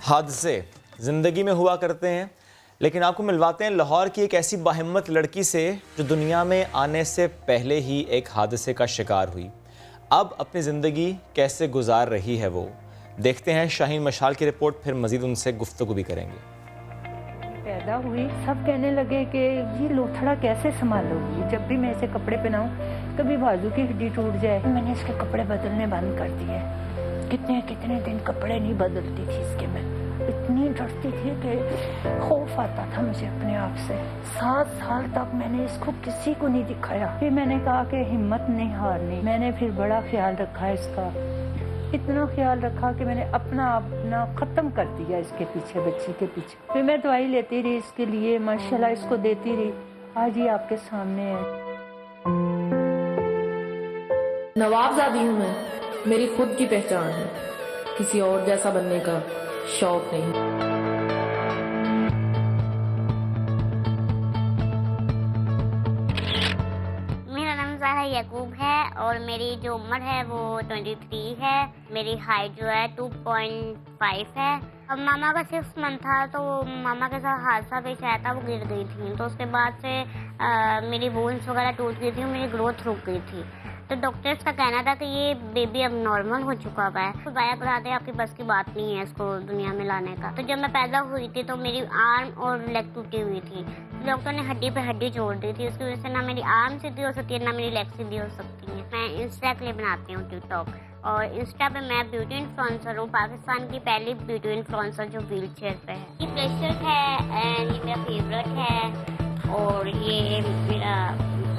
हादसे ज़िंदगी में हुआ करते हैं, लेकिन आपको मिलवाते हैं लाहौर की एक ऐसी बाहिम्मत लड़की से जो दुनिया में आने से पहले ही एक हादसे का शिकार हुई। अब अपनी ज़िंदगी कैसे गुजार रही है वो, देखते हैं शाहीन मशाल की रिपोर्ट, फिर मज़ीद उनसे गुफ्तगू भी करेंगे। पैदा हुई सब कहने लगे कि ये लोथड़ा कैसे संभालोगी, जब भी मैं इसे कपड़े पहनाऊं कभी बाजू की हड्डी टूट जाए। मैंने इसके कपड़े बदलने बंद कर दिए, कितने कितने दिन कपड़े नहीं बदलती थी इसके। मैं इतनी डरती थी कि खौफ आता था मुझे अपने आप से। 7 साल तक मैंने इसको किसी को नहीं दिखाया। फिर मैंने कहा कि हिम्मत नहीं हारनी। मैंने फिर बड़ा ख्याल रखा इसका, इतना ख्याल रखा कि मैंने अपना ख़त्म कर दिया इसके पीछे, बच्ची के पीछे। फिर मैं दवाई लेती रही इसके लिए, माशाल्लाह इसको देती रही। आज ये आपके सामने है। नवाबजादी हूँ मैं, मेरी खुद की पहचान है, किसी और जैसा बनने का शौक नहीं। मेरा नाम ज़हरा याकूब है और मेरी जो उम्र है वो 23 है। मेरी हाइट जो है 2.5 है। अब मामा का 6 मंथ था तो मामा के साथ हादसा पेश आया था, वो गिर गई थी। तो उसके बाद से मेरी बोन्स वगैरह टूट गई थी और मेरी ग्रोथ रुक गई थी। तो डॉक्टर्स का कहना था कि ये बेबी अब नॉर्मल हो चुका हुआ है, तो दया कराते आपकी बस की बात नहीं है इसको दुनिया में लाने का। तो जब मैं पैदा हुई थी तो मेरी आर्म और लेग टूटी हुई थी। डॉक्टर ने हड्डी पे हड्डी जोड़ दी थी, उसकी वजह से ना मेरी आर्म सीधी हो सकती है ना मेरी लेग सीधी हो सकती है। मैं इंस्टा के लिए बनाती हूँ टिकटॉक, और इंस्टा पे मैं ब्यूटी इन्फ्लुएंसर हूँ, पाकिस्तान की पहली ब्यूटी इन्फ्लुएंसर जो व्हील चेयर पे है। ये ब्रशर है एंड ये मेरा फेवरेट है, और ये मेरा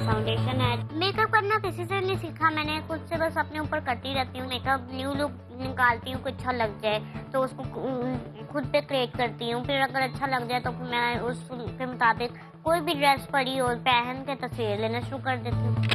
फाउंडेशन है। मेकअप करना किसी से नहीं सीखा मैंने, खुद से बस अपने ऊपर करती रहती हूँ। मेकअप न्यू लुक निकालती हूँ, कुछ अच्छा लग जाए तो उसको खुद पे क्रिएट करती हूँ। फिर अगर अच्छा लग जाए तो फिर मैं उसके मुताबिक कोई भी ड्रेस पड़ी और पहन के तस्वीर लेना शुरू कर देती हूँ।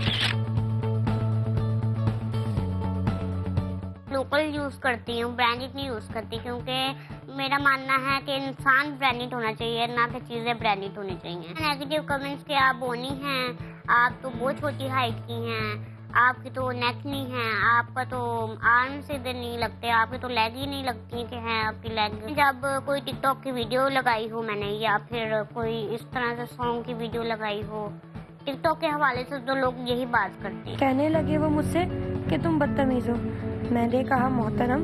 लोकल यूज़ करती हूँ, ब्रांडेड नहीं यूज़ करती, क्योंकि मेरा मानना है कि इंसान ब्रांडेड होना चाहिए, ना कि चीज़ें ब्रांडेड होनी चाहिए। नेगेटिव कमेंट्स के आप बोनी हैं, आप तो बहुत छोटी हाइट की हैं, आपकी तो नेक नहीं है, आपका तो आर्म सीधे नहीं लगते, आपकी तो लेग ही नहीं लगती कि हैं आपकी लेग। जब कोई टिकटॉक की वीडियो लगाई हो मैंने, या फिर कोई इस तरह से सॉन्ग की वीडियो लगाई हो, टिकटॉक के हवाले से तो लोग यही बात करते हैं। कहने लगे वो मुझसे कि तुम बदतमीज हो। मैंने कहा मोहतरम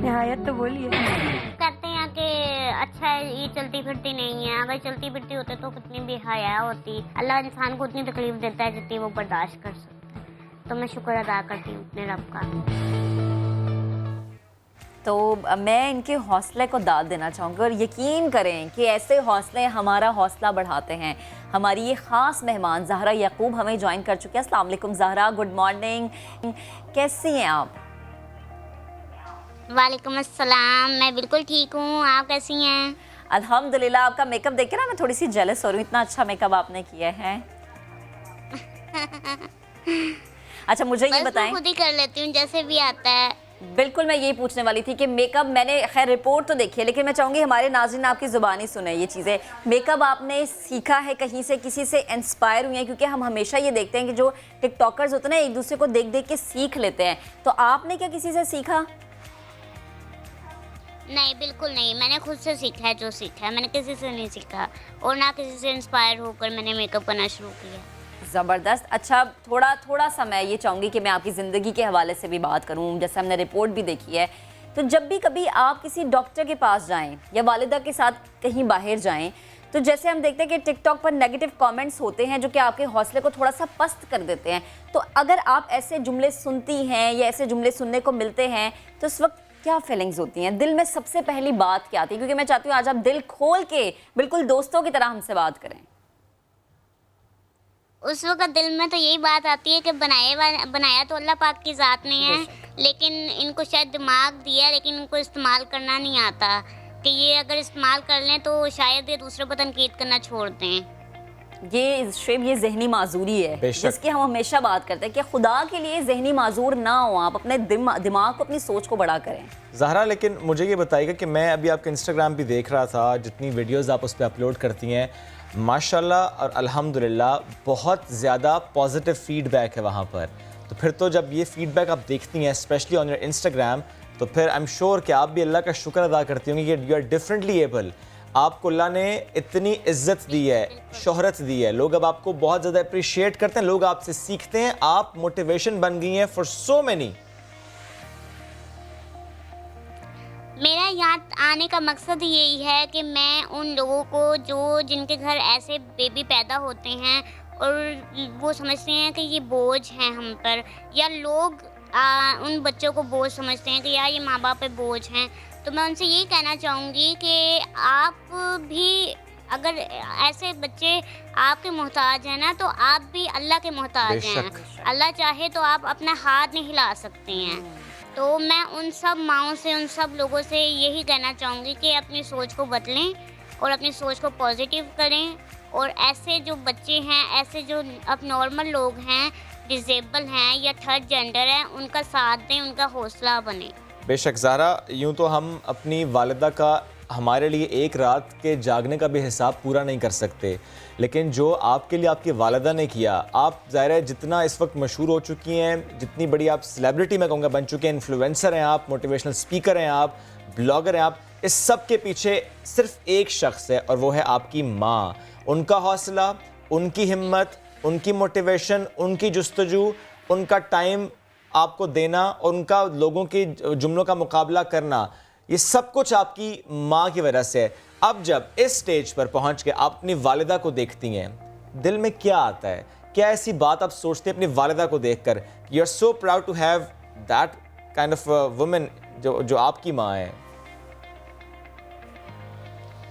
निहायत तो बोलिए। कहते हैं कि अच्छा है ये चलती फिरती नहीं है, अगर चलती फिरती होते तो कितनी बेहया होती। अल्लाह इंसान को उतनी तकलीफ देता है जितनी वो बर्दाश्त कर सकता है। तो मैं शुक्र अदा करती हूँ अपने रब का। तो मैं इनके हौसले को दाद देना चाहूँगी, और यकीन करें कि ऐसे हौसले हमारा हौसला बढ़ाते हैं। हमारी ये ख़ास मेहमान ज़हरा याकूब हमें ज्वाइन कर चुके हैं। अस्सलाम वालेकुम ज़हरा, गुड मॉर्निंग, कैसी हैं आप? वालेकुम अस्सलाम, मैं बिल्कुल ठीक हूँ, आप कैसी हैं? अल्हम्दुलिल्लाह। आपका मेकअप देख के ना मैं थोड़ी सी जेलस हो रही हूँ, इतना अच्छा मेकअप आपने किया है। अच्छा मुझे ये बताएं। मैं खुद ही कर लेती हूँ जैसे भी आता है। बिल्कुल, मैं यही पूछने वाली थी कि मेकअप मैंने खैर रिपोर्ट तो देखी है, लेकिन मैं चाहूँगी हमारे नाज़रीन आपकी ज़ुबानी सुने ये चीज़ें। मेकअप आपने सीखा है कहीं से, किसी से इंस्पायर हुई हैं? क्योंकि हम हमेशा ये देखते हैं कि जो टिकटॉकर्स होते हैं ना एक दूसरे को देख देख के सीख लेते हैं, तो आपने क्या किसी से सीखा? नहीं, बिल्कुल नहीं, मैंने खुद से सीखा है जो सीखा है, मैंने किसी से नहीं सीखा, और ना किसी से इंस्पायर होकर मैंने मेकअप करना शुरू किया। ज़बरदस्त। अच्छा थोड़ा सा मैं ये चाहूँगी कि मैं आपकी ज़िंदगी के हवाले से भी बात करूँ, जैसे हमने रिपोर्ट भी देखी है। तो जब भी कभी आप किसी डॉक्टर के पास जाएं या वालिदा के साथ कहीं बाहर जाएं, तो जैसे हम देखते हैं कि टिकटॉक पर नेगेटिव कमेंट्स होते हैं जो कि आपके हौसले को थोड़ा सा पस्त कर देते हैं। तो अगर आप ऐसे जुमले सुनती हैं या ऐसे जुमले सुनने को मिलते हैं तो उस वक्त क्या फीलिंग्स होती हैं? दिल में सबसे पहली बात क्या आती है? क्योंकि मैं चाहती हूँ आज आप दिल खोल के बिल्कुल दोस्तों की तरह हमसे बात करें। उस वक्त दिल में तो यही बात आती है कि बनाया तो अल्लाह पाक की ज़ात ने है, लेकिन इनको शायद दिमाग दिया, लेकिन इनको इस्तेमाल करना नहीं आता। कि ये अगर इस्तेमाल कर लें तो शायद ये दूसरे पर तनकीद करना छोड़ दें। ये जहनी माजूरी है जिसकी हम हमेशा बात करते हैं कि खुदा के लिए जहनी माजूर ना हो, आप अपने दिमाग को, अपनी सोच को बड़ा करें। ज़हरा, लेकिन मुझे ये बताइएगा कि मैं अभी आपके इंस्टाग्राम भी देख रहा था, जितनी वीडियोस आप उस पर अपलोड करती हैं माशाल्लाह और अल्हम्दुलिल्लाह बहुत ज़्यादा पॉजिटिव फीडबैक है वहाँ पर। तो फिर तो जब ये फीडबैक आप देखती हैं स्पेशली ऑन योर इंस्टाग्राम, तो फिर आई एम श्योर कि आप भी अल्लाह का शुक्र अदा करती होंगी कि यू आर डिफरेंटली एबल। आपको अल्लाह ने इतनी इज्जत दी है, शोहरत दी है, लोग अब आपको बहुत ज़्यादा अप्रिशिएट करते हैं, लोग आपसे सीखते हैं, आप मोटिवेशन बन गई हैं फॉर सो मैनी। मेरा यहाँ आने का मकसद यही है कि मैं उन लोगों को जो जिनके घर ऐसे बेबी पैदा होते हैं और वो समझते हैं कि ये बोझ हैं हम पर, या लोग उन बच्चों को बोझ समझते हैं कि यार ये माँ बाप पे बोझ हैं, तो मैं उनसे यही कहना चाहूँगी कि आप भी अगर ऐसे बच्चे आपके मोहताज हैं ना, तो आप भी अल्लाह के मोहताज हैं। अल्लाह चाहे तो आप अपना हाथ नहीं हिला सकते हैं। तो मैं उन सब माँओं से, उन सब लोगों से यही कहना चाहूँगी कि अपनी सोच को बदलें और अपनी सोच को पॉजिटिव करें, और ऐसे जो बच्चे हैं, ऐसे जो अब नॉर्मल लोग हैं, डिसेबल हैं या थर्ड जेंडर हैं, उनका साथ दें, उनका हौसला बने। बेशक ज़हरा, यूँ तो हम अपनी वालिदा का हमारे लिए एक रात के जागने का भी हिसाब पूरा नहीं कर सकते, लेकिन जो आपके लिए आपकी वालिदा ने किया, आप ज़ाहिर है जितना इस वक्त मशहूर हो चुकी हैं, जितनी बड़ी आप सेलिब्रिटी मैं कहूँगा बन चुके हैं, इन्फ्लुएंसर हैं आप, मोटिवेशनल स्पीकर हैं आप, ब्लॉगर हैं आप, इस सब के पीछे सिर्फ एक शख्स है और वो है आपकी माँ। उनका हौसला, उनकी हिम्मत, उनकी मोटिवेशन, उनकी जुस्तजू, उनका टाइम आपको देना और उनका लोगों के जुमलों का मुकाबला करना, ये सब कुछ आपकी माँ की वजह से है। अब जब इस स्टेज पर पहुँच के आप अपनी वालिदा को देखती हैं, दिल में क्या आता है? क्या ऐसी बात आप सोचते हैं अपनी वालिदा को देखकर, you are so proud to have that kind of women जो आपकी माँ है?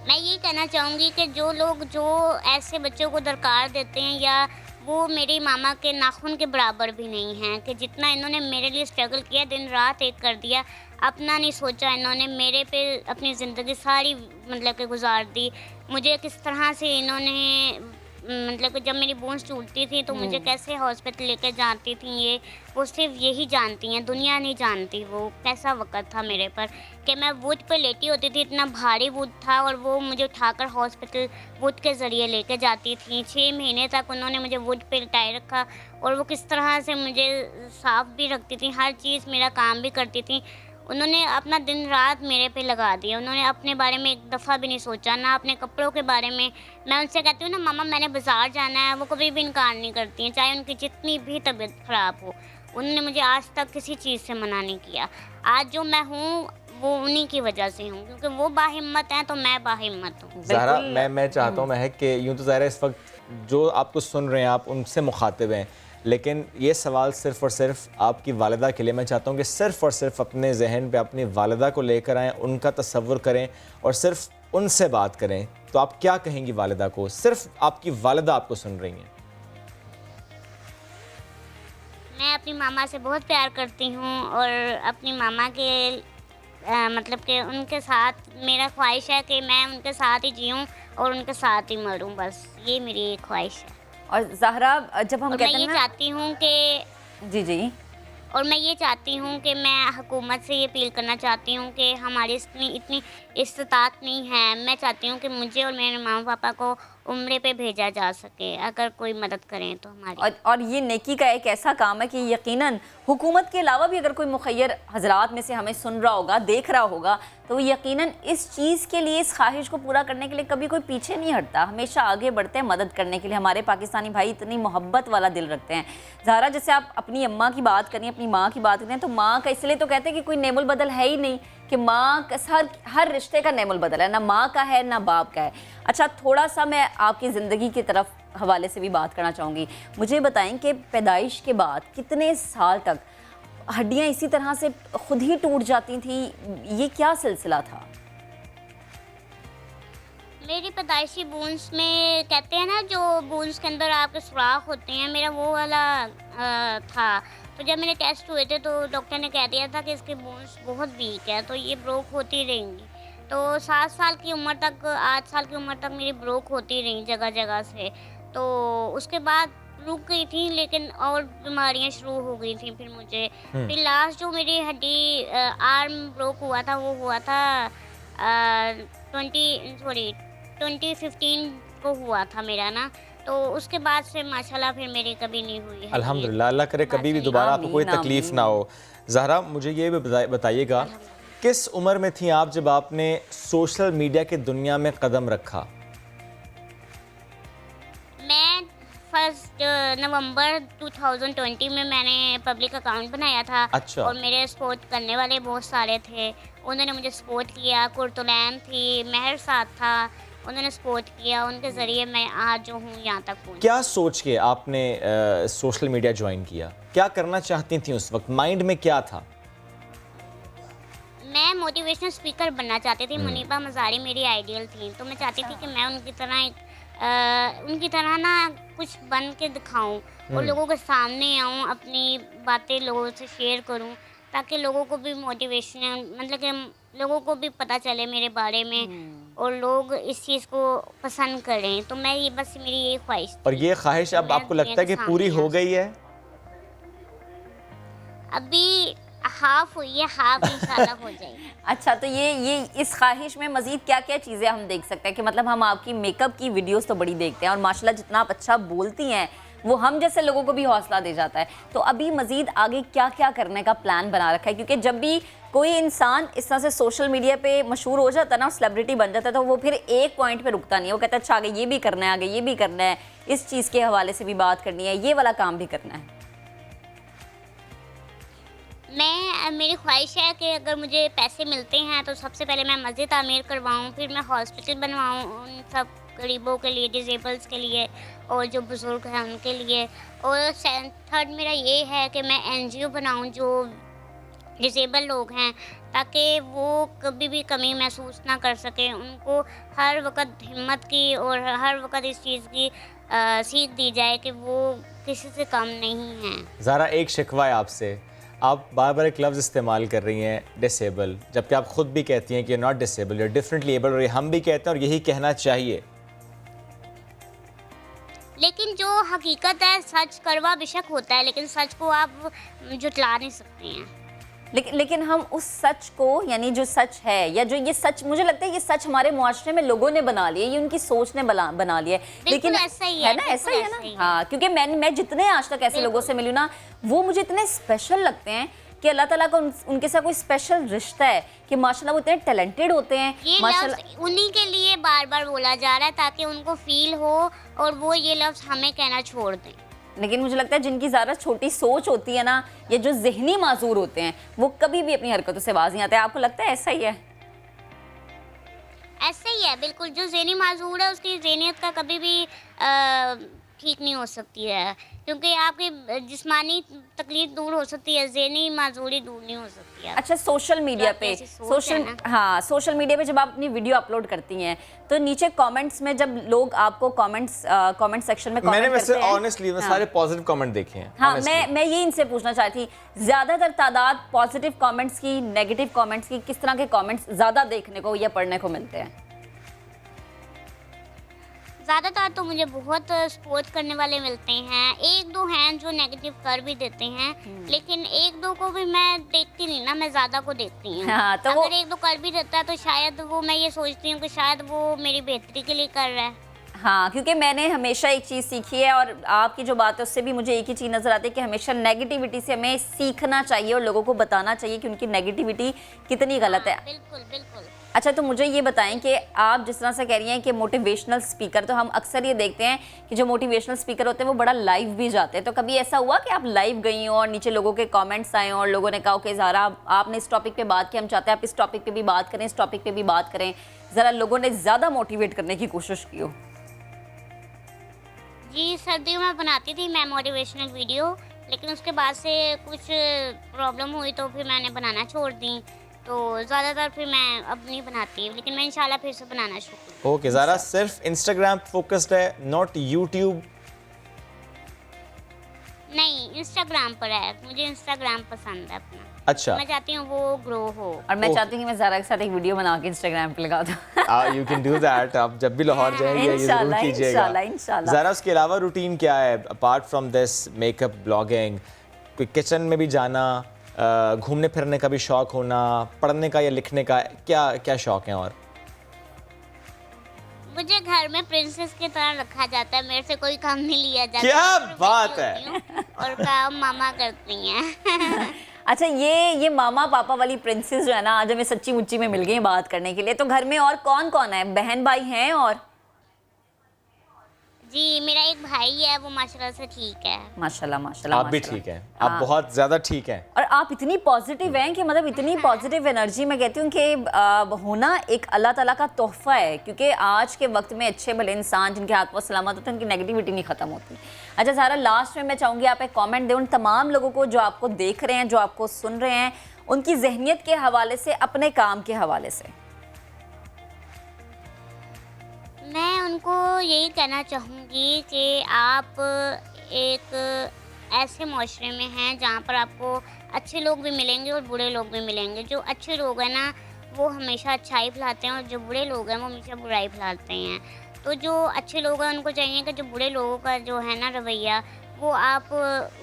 मैं ये कहना चाहूँगी कि जो लोग जो ऐसे बच्चों को दरकार देते हैं, या वो मेरी मामा के नाखून के बराबर भी नहीं हैं, कि जितना इन्होंने मेरे लिए स्ट्रगल किया, दिन रात एक कर दिया, अपना नहीं सोचा इन्होंने, मेरे पे अपनी ज़िंदगी सारी मतलब कि गुजार दी। मुझे किस तरह से इन्होंने मतलब कि जब मेरी बोन्स टूटती थी तो मुझे कैसे हॉस्पिटल लेकर जाती थी, ये वो सिर्फ यही जानती हैं, दुनिया नहीं जानती वो कैसा वक़्त था मेरे पर, कि मैं वुड पे लेटी होती थी, इतना भारी वुड था, और वो मुझे उठाकर हॉस्पिटल वुड के ज़रिए लेके जाती थी। 6 महीने तक उन्होंने मुझे वुड पे लिटाए रखा, और वो किस तरह से मुझे साफ़ भी रखती थी, हर चीज़ मेरा काम भी करती थी। उन्होंने अपना दिन रात मेरे पे लगा दिया, उन्होंने अपने बारे में एक दफ़ा भी नहीं सोचा, ना अपने कपड़ों के बारे में। मैं उनसे कहती हूँ ना मामा मैंने बाज़ार जाना है, वो कभी भी इनकार नहीं करती हैं, चाहे उनकी जितनी भी तबीयत ख़राब हो। उन्होंने मुझे आज तक किसी चीज़ से मना नहीं किया। आज जो मैं हूँ वो उन्हीं की वजह से हूँ, क्योंकि वो बाहिम्मत हैं तो मैं बाहिम्मत हूँ। ज़हरा, मैं चाहता हूँ महक कि यूँ तो ज़ाहिर है इस वक्त जो आपको सुन रहे हैं आप उनसे मुखातिब हैं, लेकिन ये सवाल सिर्फ़ और सिर्फ आपकी वालिदा के लिए। मैं चाहता हूँ कि सिर्फ़ और सिर्फ अपने जहन पे अपनी वालिदा को लेकर आएँ, उनका तसव्वुर करें और सिर्फ उनसे बात करें। तो आप क्या कहेंगी वालिदा को? सिर्फ आपकी वालिदा आपको सुन रही हैं। मैं अपनी मामा से बहुत प्यार करती हूँ, और अपनी मामा के मतलब कि उनके साथ मेरा ख्वाहिश है कि मैं उनके साथ ही जीऊँ और उनके साथ ही मरूँ, बस ये मेरी एक ख्वाहिश है। और ज़हरा, जब हम कहते हैं मैं ये चाहती हूँ कि जी और मैं ये चाहती हूँ कि मैं हुकूमत से ये अपील करना चाहती हूँ कि हमारी इतनी इस्तात नहीं है। मैं चाहती हूँ कि मुझे और मेरे मामा पापा को उम्रे पे भेजा जा सके, अगर कोई मदद करें तो हमारी। और ये नेकी का एक ऐसा काम है कि यकीनन हुकूमत के अलावा भी अगर कोई मुखय्यर हजरात में से हमें सुन रहा होगा, देख रहा होगा, तो वो यकीनन इस चीज़ के लिए, इस ख्वाहिश को पूरा करने के लिए कभी कोई पीछे नहीं हटता, हमेशा आगे बढ़ते हैं मदद करने के लिए। हमारे पाकिस्तानी भाई इतनी मोहब्बत वाला दिल रखते हैं। ज़हरा, जैसे आप अपनी अम्मा की बात करें, अपनी माँ की बात करें, तो माँ का इसलिए तो कहते हैं कि कोई नेमुल बदल है ही नहीं, कि माँ हर रिश्ते का नेमुल बदल है, ना माँ का है ना बाप का है। अच्छा, थोड़ा सा मैं आपकी ज़िंदगी की तरफ हवाले से भी बात करना चाहूँगी। मुझे बताएं कि पैदाइश के बाद कितने साल तक हड्डियाँ इसी तरह से खुद ही टूट जाती थी, ये क्या सिलसिला था? मेरी पैदाइशी बोन्स में कहते हैं ना, जो बोन्स के अंदर आपके सुराख होते हैं, मेरा वो वाला था। तो जब मेरे टेस्ट हुए थे तो डॉक्टर ने कह दिया था कि इसके बोन्स बहुत वीक है, तो ये ब्रोक होती रहेंगी। तो 7 साल की उम्र तक, 8 साल की उम्र तक मेरी ब्रोक होती रही जगह जगह से। तो उसके बाद रुक गई थी, लेकिन और बीमारियां शुरू हो गई थी फिर मुझे। फिर लास्ट जो मेरी हड्डी आर्म ब्रोक हुआ था, वो हुआ था 2015 को हुआ था मेरा ना। तो उसके बाद से माशाल्लाह फिर मेरी कभी नहीं हुई है। अल्हम्दुलिल्लाह, अल्लाह करे कभी भी दोबारा आपको कोई आमीन, तकलीफ ना हो। ज़हरा, मुझे ये भी बताइएगा, किस उम्र में थी आप जब आपने सोशल मीडिया की दुनिया में कदम रखा? मैं 1 नवंबर 2020 में मैंने पब्लिक अकाउंट बनाया था। अच्छा। और मेरे सपोर्ट करने वाले बहुत सारे थे, उन्होंने मुझे सपोर्ट किया। कुर्तुलैन थी, महर साथ था, उन्होंने सपोर्ट किया। उनके ज़रिए मैं आज जो हूँ यहाँ तक पहुँची। क्या सोच के आपने सोशल मीडिया ज्वाइन किया? क्या करना चाहती थी उस वक्त? माइंड में क्या था? मैं मोटिवेशनल स्पीकर बनना चाहती थी। मुनीबा मज़ारी मेरी आइडियल थी, तो मैं चाहती थी कि मैं उनकी तरह ना कुछ बन के दिखाऊं और लोगों के सामने आऊं, अपनी बातें लोगों से शेयर करूं, ताकि लोगों को भी मोटिवेशन, मतलब कि लोगों को भी पता चले मेरे बारे में और लोग इस चीज़ को पसंद करें। तो मैं ये बस मेरी ये ख्वाहिश थी। और ये ख्वाहिश अब मैं आपको लगता है कि दुनिया के पूरी सामने हो आ गई है? अभी हाफ हुई है, हाफ इंशाल्लाह हो जाएगी। अच्छा, तो ये इस ख्वाहिश में मज़ीद क्या क्या चीज़ें हम देख सकते हैं? कि मतलब हम आपकी मेकअप की वीडियोस तो बड़ी देखते हैं और माशाल्लाह जितना आप अच्छा बोलती हैं वो हम जैसे लोगों को भी हौसला दे जाता है। तो अभी मज़ीद आगे क्या क्या करने का प्लान बना रखा है? क्योंकि जब भी कोई इंसान इस तरह से सोशल मीडिया पे मशहूर हो जाता है ना, सेलिब्रिटी बन जाता है, तो वो फिर एक पॉइंट पे रुकता नहीं है। वो कहता है अच्छा आगे ये भी करना है, आगे ये भी करना है, इस चीज़ के हवाले से भी बात करनी है, ये वाला काम भी करना है। मेरी ख्वाहिश है कि अगर मुझे पैसे मिलते हैं तो सबसे पहले मैं मस्जिद तामीर करवाऊँ, फिर मैं हॉस्पिटल बनवाऊँ उन सब गरीबों के लिए, डिसेबल्स के लिए और जो बुज़ुर्ग हैं उनके लिए। और थर्ड मेरा ये है कि मैं NGO बनाऊँ जो डिसेबल लोग हैं, ताकि वो कभी भी कमी महसूस ना कर सकें। उनको हर वक्त हिम्मत की और हर वक्त इस चीज़ की सीख दी जाए कि वो किसी से कम नहीं हैं। ज़रा एक शिकवा है आपसे, आप बार बार एक लफ्ज़ इस्तेमाल कर रही हैं डिसेबल, जबकि आप ख़ुद भी कहती हैं कि you not disable, you differently able, और ये हम भी कहते हैं और यही कहना चाहिए। लेकिन जो हकीकत है, सच कड़वा बेशक होता है, लेकिन सच को आप जुटला नहीं सकते हैं। लेकिन हम उस सच को, यानी जो सच है या जो ये सच, मुझे लगता है ये सच हमारे मुआशरे में लोगों ने बना लिया, ये उनकी सोच ने बना लिया है। लेकिन ऐसा ही है ना, ऐसा ही है ना। ही है। हाँ, क्योंकि मैं जितने आज तक ऐसे लोगों से मिली ना, वो मुझे इतने स्पेशल लगते हैं कि अल्लाह ताला का उनके साथ कोई स्पेशल रिश्ता है कि माशाल्लाह वो इतने टैलेंटेड होते हैं। ये लफ्ज़ उन्हीं के लिए बार बार बोला जा रहा है ताकि उनको फील हो और वो ये लफ्ज़ हमें कहना छोड़ दें। लेकिन मुझे लगता है जिनकी ज़्यादा छोटी सोच होती है ना, या जो जहनी माजूर होते हैं, वो कभी भी अपनी हरकतों से बाज नहीं आते। आपको लगता है ऐसा ही है? ऐसा ही है, बिल्कुल। जो ज़हनी माजूर है उसकी ज़हनियत का कभी भी ठीक नहीं हो सकती है, क्योंकि आपकी जिस्मानी तकलीफ दूर हो सकती है, ज़हनी माजूरी दूर नहीं हो सकती है। अच्छा, सोशल मीडिया पे सोशल मीडिया पे जब आप अपनी वीडियो अपलोड करती हैं तो नीचे कमेंट्स में जब लोग आपको कमेंट सेक्शन में मैंने कमेंट वैसे करते हैं, ऑनेस्टली सारे पॉजिटिव कमेंट देखे हैं। हाँ, honestly। मैं ये इनसे पूछना चाहती थी, ज़्यादातर तादाद पॉजिटिव कमेंट्स की, नेगेटिव कमेंट्स की, किस तरह के कमेंट्स ज़्यादा देखने को या पढ़ने को मिलते हैं? ज़्यादातर तो मुझे बहुत सपोर्ट करने वाले मिलते हैं, एक दो हैं जो नेगेटिव कर भी देते हैं, लेकिन एक दो को भी मैं देखती नहीं ना, मैं ज़्यादा को देखती हूँ। हाँ, तो अगर एक दो कर भी देता है तो शायद वो, मैं ये सोचती हूँ कि शायद वो मेरी बेहतरी के लिए कर रहा है। हाँ, क्योंकि मैंने हमेशा एक चीज़ सीखी है और आपकी जो बात है उससे भी मुझे एक ही चीज़ नज़र आती है कि हमेशा नेगेटिविटी से हमें सीखना चाहिए और लोगों को बताना चाहिए कि उनकी नेगेटिविटी कितनी गलत है। बिल्कुल बिल्कुल। अच्छा, तो मुझे ये बताएं कि आप जिस तरह से कह रही हैं कि मोटिवेशनल स्पीकर, तो हम अक्सर ये देखते हैं कि जो मोटिवेशनल स्पीकर होते हैं वो बड़ा लाइव भी जाते हैं। तो कभी ऐसा हुआ कि आप लाइव गई हो और नीचे लोगों के कमेंट्स आए और लोगों ने कहा कि ज़रा आपने इस टॉपिक पे बात की, हम चाहते हैं आप इस टॉपिक पे भी बात करें, इस टॉपिक पे भी बात करें, ज़रा लोगों ने ज़्यादा मोटिवेट करने की कोशिश की हो? जी, सर्दियों में बनाती थी मैं मोटिवेशनल वीडियो, लेकिन उसके बाद से कुछ प्रॉब्लम हुई तो फिर मैंने बनाना छोड़ दी, तो ज़्यादातर फिर मैं अब नहीं बनाती, लेकिन मैं इंशाल्लाह फिर से बनाना शुरू करूँगी। ओके, ज़रा सिर्फ इंस्टाग्राम फोकस्ड है, नॉट यूट्यूब? नहीं, इंस्टाग्राम पर है, मुझे इंस्टाग्राम पसंद है अपना। अच्छा, मैं चाहती हूँ वो ग्रो हो। और मैं चाहती हूँ कि मैं ज़ारा के साथ एक वीडियो बना के इंस्टाग्राम पे लगा दूँ। You can do that. आप जब भी लाहौर जाएंगे ये जरूर इंशाल्लाह, कीजिएगा। इंशाल्लाह। ज़रा उसके अलावा रूटीन क्या है apart from this makeup blogging? कोई किचन में भी जाना, घूमने फिरने का भी शौक होना, पढ़ने का या लिखने का, क्या क्या शौक है? और मुझे घर में प्रिंसेस की तरह रखा जाता है, मेरे से कोई काम नहीं लिया जाता। क्या मैं बात बैठी है। होती हूँ और काम मामा करती हैं। अच्छा, ये मामा पापा वाली प्रिंसेस जो है ना, आज हमें सच्ची मुच्ची में मिल गई बात करने के लिए। तो घर में और कौन कौन है? बहन भाई हैं? और जी मेरा एक भाई है, वो माशाल्लाह से ठीक है। माशाल्लाह माशाल्लाह। आप भी माशाल्लाह। ठीक हैं, आप बहुत ज्यादा ठीक हैं। और आप इतनी पॉजिटिव हैं कि मतलब इतनी पॉजिटिव एनर्जी, मैं कहती हूँ कि होना एक अल्लाह ताला का तोहफा है, क्योंकि आज के वक्त में अच्छे भले इंसान जिनके हाथ पांव सलामत होते हैं, उनकी नेगेटिविटी नहीं खत्म होती। अच्छा ज़ाहरा, लास्ट में मैं चाहूँगी आप एक कमेंट दें उन तमाम लोगों को जो आपको देख रहे हैं, जो आपको सुन रहे हैं, उनकी जहनियत के हवाले से, अपने काम के हवाले से। मैं उनको यही कहना चाहूँगी कि आप एक ऐसे माशरे में हैं जहाँ पर आपको अच्छे लोग भी मिलेंगे और बुरे लोग भी मिलेंगे। जो अच्छे लोग हैं ना, वो हमेशा अच्छाई फैलाते हैं, और जो बुरे लोग हैं वो हमेशा बुराई फैलाते हैं। तो जो अच्छे लोग हैं उनको चाहिए कि जो बुरे लोगों का जो है ना रवैया, वो आप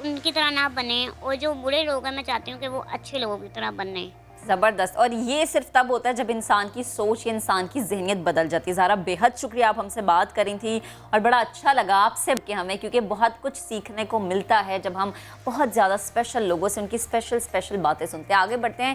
उनकी तरह ना बने, और जो बुरे लोग हैं मैं चाहती हूँ कि वो अच्छे लोगों की तरह बने। ज़बरदस्त। और ये सिर्फ तब होता है जब इंसान की सोच या इंसान की जहनियत बदल जाती है। ज़ाहरा, बेहद शुक्रिया, आप हमसे बात करी थी और बड़ा अच्छा लगा आपसे कि हमें, क्योंकि बहुत कुछ सीखने को मिलता है जब हम बहुत ज़्यादा स्पेशल लोगों से उनकी स्पेशल बातें सुनते हैं। आगे बढ़ते हैं,